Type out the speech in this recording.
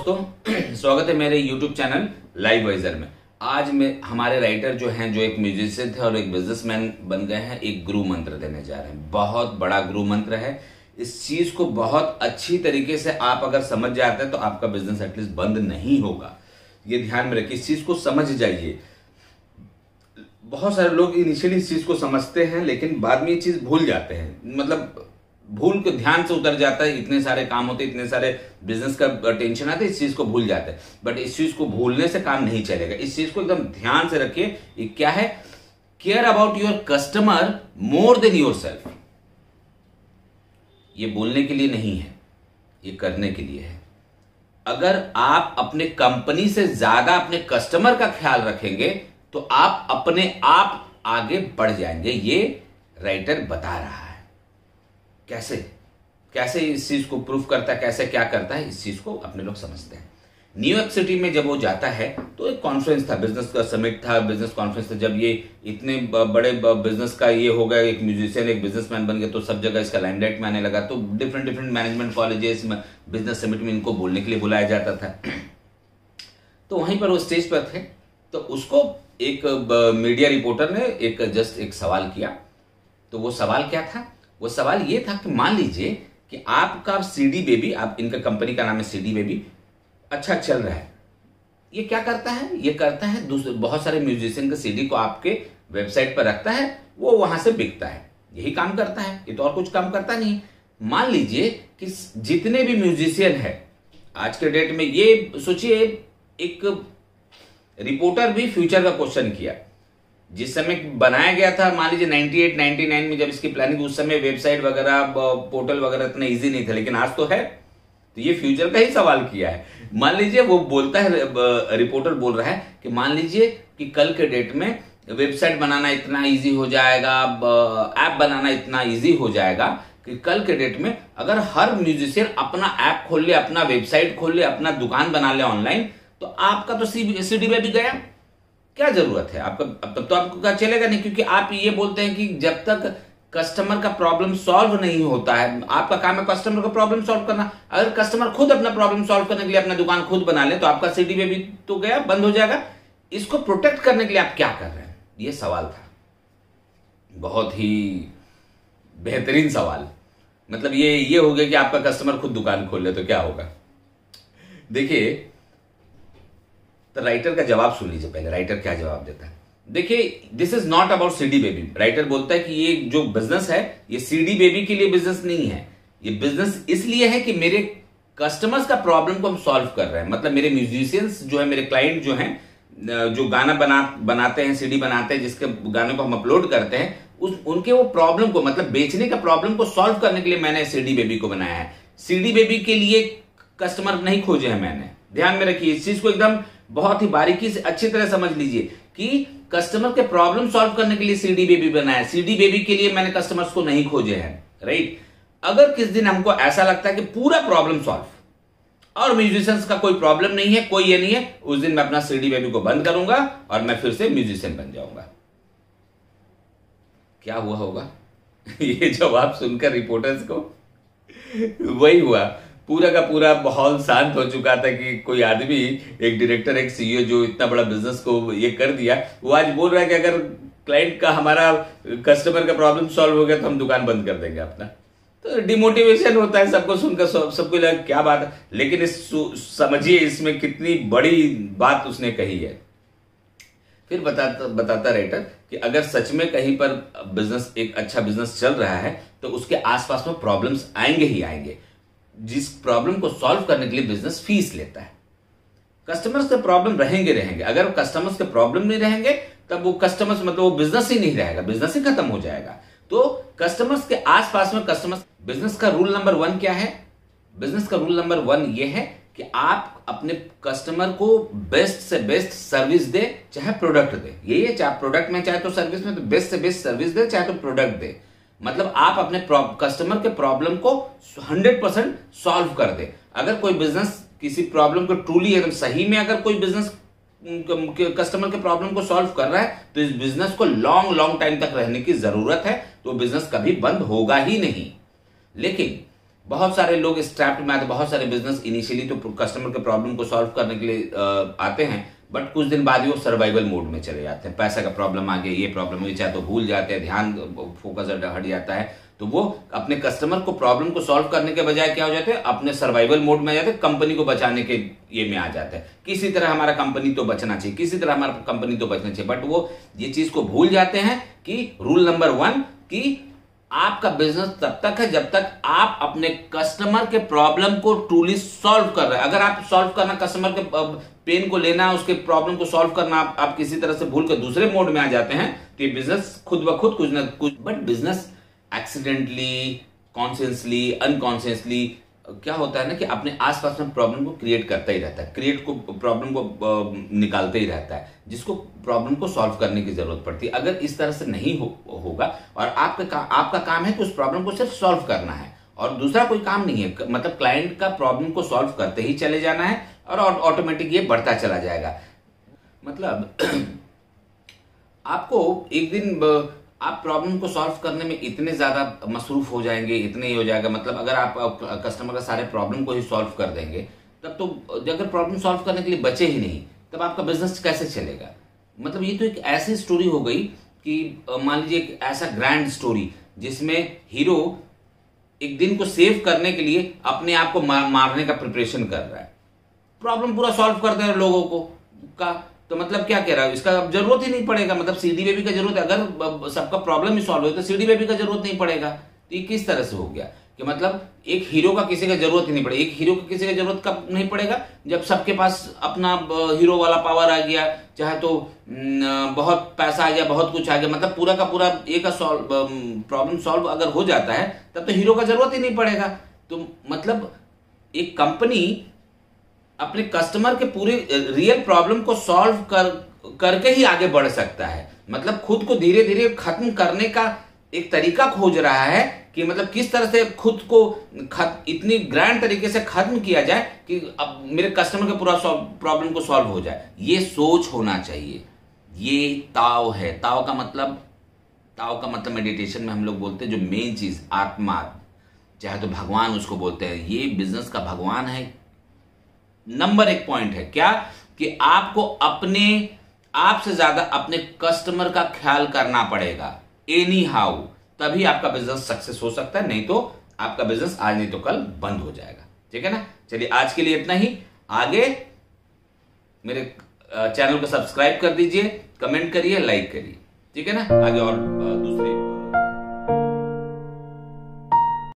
दोस्तों, स्वागत है मेरे YouTube चैनल लाइव वाइजर में। आज मैं हमारे राइटर जो हैं, जो एक म्यूजिशियन थे और एक बिजनेसमैन बन गए हैं, एक गुरु मंत्र देने जा रहे हैं। बहुत बड़ा गुरु मंत्र है। इस चीज को बहुत अच्छी तरीके से आप अगर समझ जाते हैं तो आपका बिजनेस एटलीस्ट बंद नहीं होगा। ये ध्यान में रखिए, इस चीज को समझ जाइए। बहुत सारे लोग इनिशियली इस चीज को समझते हैं लेकिन बाद में ये चीज भूल जाते हैं, मतलब भूल के ध्यान से उतर जाता है। इतने सारे काम होते, इतने सारे बिजनेस का टेंशन आता है, इस चीज को भूल जाते हैं। बट इस चीज को भूलने से काम नहीं चलेगा। इस चीज को एकदम ध्यान से रखिए। ये क्या है? Care about your customer more than your self. ये बोलने के लिए नहीं है, ये करने के लिए है। अगर आप अपने कंपनी से ज्यादा अपने कस्टमर का ख्याल रखेंगे तो आप अपने आप आगे बढ़ जाएंगे। ये राइटर बता रहा है। कैसे कैसे इस चीज को प्रूफ करता है, कैसे क्या करता है, इस चीज को अपने लोग समझते हैं। न्यूयॉर्क सिटी में जब वो जाता है तो एक कॉन्फ्रेंस था, बिजनेस का समिट था, बिजनेस कॉन्फ्रेंस था। जब ये इतने बड़े बिजनेस का ये हो गया, एक म्यूजिशियन एक बिजनेसमैन बन गया, तो सब जगह इसका लाइमलाइट में आने लगा। तो डिफरेंट मैनेजमेंट कॉलेजेस में बिजनेस समिट में इनको बोलने के लिए बुलाया जाता था। तो वहीं पर वो स्टेज पर थे, तो उसको एक मीडिया रिपोर्टर ने एक सवाल किया। तो वो सवाल क्या था? वो सवाल ये था कि मान लीजिए कि आपका सीडी बेबी, आप इनका कंपनी का नाम है सीडी बेबी, अच्छा चल रहा है। ये क्या करता है? ये करता है दूसरे बहुत सारे म्यूजिशियन के सीडी को आपके वेबसाइट पर रखता है, वो वहां से बिकता है। यही काम करता है, ये तो और कुछ काम करता नहीं। मान लीजिए कि जितने भी म्यूजिशियन है आज के डेट में, ये सोचिए एक रिपोर्टर भी फ्यूचर का क्वेश्चन किया। जिस समय बनाया गया था, मान लीजिए 98 99 में जब इसकी प्लानिंग, उस समय वेबसाइट वगैरह पोर्टल वगैरह इतना इजी नहीं था, लेकिन आज तो है। तो ये फ्यूचर का ही सवाल किया है। मान लीजिए वो बोलता है, रिपोर्टर बोल रहा है कि मान लीजिए कि कल के डेट में वेबसाइट बनाना इतना इजी हो जाएगा, ऐप बनाना इतना इजी हो जाएगा कि कल के डेट में अगर हर म्यूजिशियन अपना ऐप खोल ले, अपना वेबसाइट खोल ले, अपना दुकान बना ले ऑनलाइन, तो आपका तो सीडी में भी गया। क्या जरूरत है आपका? तब तो आपको क्या चलेगा नहीं, क्योंकि आप ये बोलते हैं कि जब तक कस्टमर का प्रॉब्लम सॉल्व नहीं होता है, आपका काम है कस्टमर का प्रॉब्लम सॉल्व करना। अगर कस्टमर खुद अपना प्रॉब्लम सॉल्व करने के लिए अपना दुकान खुद बना ले तो आपका सीडी में भी तो गया, बंद हो जाएगा। इसको प्रोटेक्ट करने के लिए आप क्या कर रहे हैं? ये सवाल था, बहुत ही बेहतरीन सवाल। मतलब ये हो गया कि आपका कस्टमर खुद दुकान खोल ले तो क्या होगा। देखिए, तो राइटर का जवाब सुन लीजिए पहले। राइटर क्या जवाब देता है? देखिए, this is not about CD baby. Writer बोलता है कि ये जो बिजनेस है, ये सीडी बेबी के लिए बिजनेस नहीं है। ये बिजनेस इसलिए है कि मेरे कस्टमर्स का प्रॉब्लम को हम सॉल्व कर रहे हैं। मतलब मेरे म्यूजिशियंस जो है, मेरे क्लाइंट जो हैं, जो गाना बनाते हैं, सीडी बनाते हैं, जिसके गाने को हम अपलोड करते हैं, उनके वो प्रॉब्लम को, मतलब बेचने का प्रॉब्लम को सॉल्व करने के लिए मैंने सीडी बेबी को बनाया है। सीडी बेबी के लिए कस्टमर नहीं खोजे हैं मैंने। ध्यान में रखिए, इस चीज को एकदम बहुत ही बारीकी से अच्छी तरह समझ लीजिए कि कस्टमर के प्रॉब्लम सॉल्व करने के लिए सीडी बेबी बनाया। सीडी बेबी के लिए मैंने कस्टमर्स को नहीं खोजे हैं, राइट? अगर किस दिन हमको ऐसा लगता है कि पूरा प्रॉब्लम सॉल्व और म्यूजिशियंस का कोई प्रॉब्लम नहीं है, कोई ये नहीं है, उस दिन मैं अपना सीडी बेबी को बंद करूंगा और मैं फिर से म्यूजिशियन बन जाऊंगा। क्या हुआ होगा? ये जवाब सुनकर रिपोर्टर्स को वही हुआ। पूरा का पूरा माहौल शांत हो चुका था कि कोई आदमी, एक डायरेक्टर, एक सीईओ जो इतना बड़ा बिजनेस को ये कर दिया, वो आज बोल रहा है कि अगर क्लाइंट का, हमारा कस्टमर का प्रॉब्लम सॉल्व हो गया तो हम दुकान बंद कर देंगे अपना। तो डिमोटिवेशन होता है सबको सुनकर, सबको लगा क्या बात है। लेकिन समझिए इसमें कितनी बड़ी बात उसने कही है। फिर बताता राइटर कि अगर सच में कहीं पर बिजनेस, एक अच्छा बिजनेस चल रहा है, तो उसके आसपास में प्रॉब्लम्स आएंगे ही आएंगे। जिस प्रॉब्लम को सॉल्व करने के लिए बिजनेस फीस लेता है। कस्टमर्स के प्रॉब्लम रहेंगे। अगर कस्टमर्स के प्रॉब्लम नहीं रहेंगे तब वो कस्टमर्स, मतलब वो बिजनेस ही नहीं रहेगा, बिजनेस ही खत्म हो जाएगा। तो कस्टमर्स के आसपास में कस्टमर्स, बिजनेस का रूल नंबर 1 क्या है? बिजनेस का रूल नंबर 1 ये है कि आप अपने कस्टमर को बेस्ट से बेस्ट सर्विस दे, चाहे प्रोडक्ट दे। यही है, चाहे प्रोडक्ट में चाहे तो सर्विस में, तो बेस्ट से बेस्ट सर्विस दे, चाहे तो प्रोडक्ट दे। मतलब आप अपने कस्टमर के प्रॉब्लम को 100% सॉल्व कर दे। अगर कोई बिजनेस किसी प्रॉब्लम को ट्रूली, एकदम सही में अगर कोई बिजनेस कस्टमर के प्रॉब्लम को सॉल्व कर रहा है, तो इस बिजनेस को लॉन्ग टाइम तक रहने की जरूरत है। तो बिजनेस कभी बंद होगा ही नहीं। लेकिन बहुत सारे लोग इस ट्रैप में आते हैं। बहुत सारे बिजनेस इनिशियली तो कस्टमर के प्रॉब्लम को सॉल्व करने के लिए आते हैं, बट कुछ दिन बाद ही वो सर्वाइवल मोड में चले जाते हैं। पैसा का प्रॉब्लम आ गया, ये प्रॉब्लम हुई, चाहे तो भूल जाते हैं, ध्यान फोकस हट जाता है, तो वो अपने कस्टमर को प्रॉब्लम को सॉल्व करने के बजाय क्या हो जाते हैं, अपने सर्वाइवल मोड में आ जाते हैं, कंपनी को बचाने के ये में आ जाता है। किसी तरह हमारा कंपनी तो बचना चाहिए, किसी तरह हमारा कंपनी तो बचना चाहिए, बट वो ये चीज को भूल जाते हैं कि रूल नंबर 1 कि आपका बिजनेस तब तक है जब तक आप अपने कस्टमर के प्रॉब्लम को ट्रूली सॉल्व कर रहे हैं। अगर आप सॉल्व करना, कस्टमर के पेन को लेना, उसके प्रॉब्लम को सॉल्व करना आप किसी तरह से भूल कर दूसरे मोड में आ जाते हैं, तो ये बिजनेस खुद ब खुद कुछ ना कुछ, but business accidentally, consciously, unconsciously क्या होता है ना कि अपने आसपास में प्रॉब्लम को क्रिएट करता ही रहता है, प्रॉब्लम को निकालते ही रहता है, जिसको प्रॉब्लम को सॉल्व करने की जरूरत पड़ती है। अगर इस तरह से नहीं होगा और आपका काम है कि उस प्रॉब्लम को सिर्फ सॉल्व करना है और दूसरा कोई काम नहीं है, मतलब क्लाइंट का प्रॉब्लम को सॉल्व करते ही चले जाना है और ऑटोमेटिक ये बढ़ता चला जाएगा। मतलब आपको एक दिन आप प्रॉब्लम को सॉल्व करने में इतने ज्यादा मसरूफ हो जाएंगे, इतने ही हो जाएगा, मतलब अगर आप कस्टमर का सारे प्रॉब्लम को ही सॉल्व कर देंगे, तब तो अगर प्रॉब्लम सॉल्व करने के लिए बचे ही नहीं, तब आपका बिजनेस कैसे चलेगा। मतलब ये तो एक ऐसी स्टोरी हो गई कि मान लीजिए एक ऐसा ग्रैंड स्टोरी जिसमें हीरो एक दिन को सेव करने के लिए अपने आप को मारने का प्रिपरेशन कर रहा है, प्रॉब्लम पूरा सॉल्व कर दे रहा है लोगों को का, तो मतलब क्या कह रहा है, इसका अब जरूरत ही नहीं पड़ेगा, मतलब सीडी बेबी का जरूरत है, अगर सबका प्रॉब्लम ही सॉल्व हो तो सीडी बेबी का जरूरत नहीं पड़ेगा। तो ये किस तरह से हो गया कि मतलब एक हीरो का किसी का जरूरत ही नहीं पड़ेगा। एक हीरो का किसी का जरूरत कब नहीं पड़ेगा, जब सबके पास अपना हीरो वाला पावर आ गया, चाहे तो बहुत पैसा आ गया, बहुत कुछ आ गया, मतलब पूरा का पूरा एक प्रॉब्लम सॉल्व अगर हो जाता है तब तो हीरो का जरूरत ही नहीं पड़ेगा। तो मतलब एक कंपनी अपने कस्टमर के पूरे रियल प्रॉब्लम को सॉल्व करके ही आगे बढ़ सकता है। मतलब खुद को धीरे धीरे खत्म करने का एक तरीका खोज रहा है कि मतलब किस तरह से खुद को इतनी ग्रैंड तरीके से खत्म किया जाए कि अब मेरे कस्टमर का पूरा प्रॉब्लम को सॉल्व हो जाए। ये सोच होना चाहिए। ये ताओ है। ताओ का मतलब मेडिटेशन में हम लोग बोलते हैं जो मेन चीज आत्मा, चाहे तो भगवान उसको बोलते हैं, ये बिजनेस का भगवान है। नंबर 1 पॉइंट है क्या कि आपको अपने आप से ज्यादा अपने कस्टमर का ख्याल करना पड़ेगा एनी हाउ, तभी आपका बिजनेस सक्सेस हो सकता है, नहीं तो आपका बिजनेस आज नहीं तो कल बंद हो जाएगा। ठीक है ना। चलिए आज के लिए इतना ही। आगे मेरे चैनल को सब्सक्राइब कर दीजिए, कमेंट करिए, लाइक करिए। ठीक है ना। आगे और दूसरे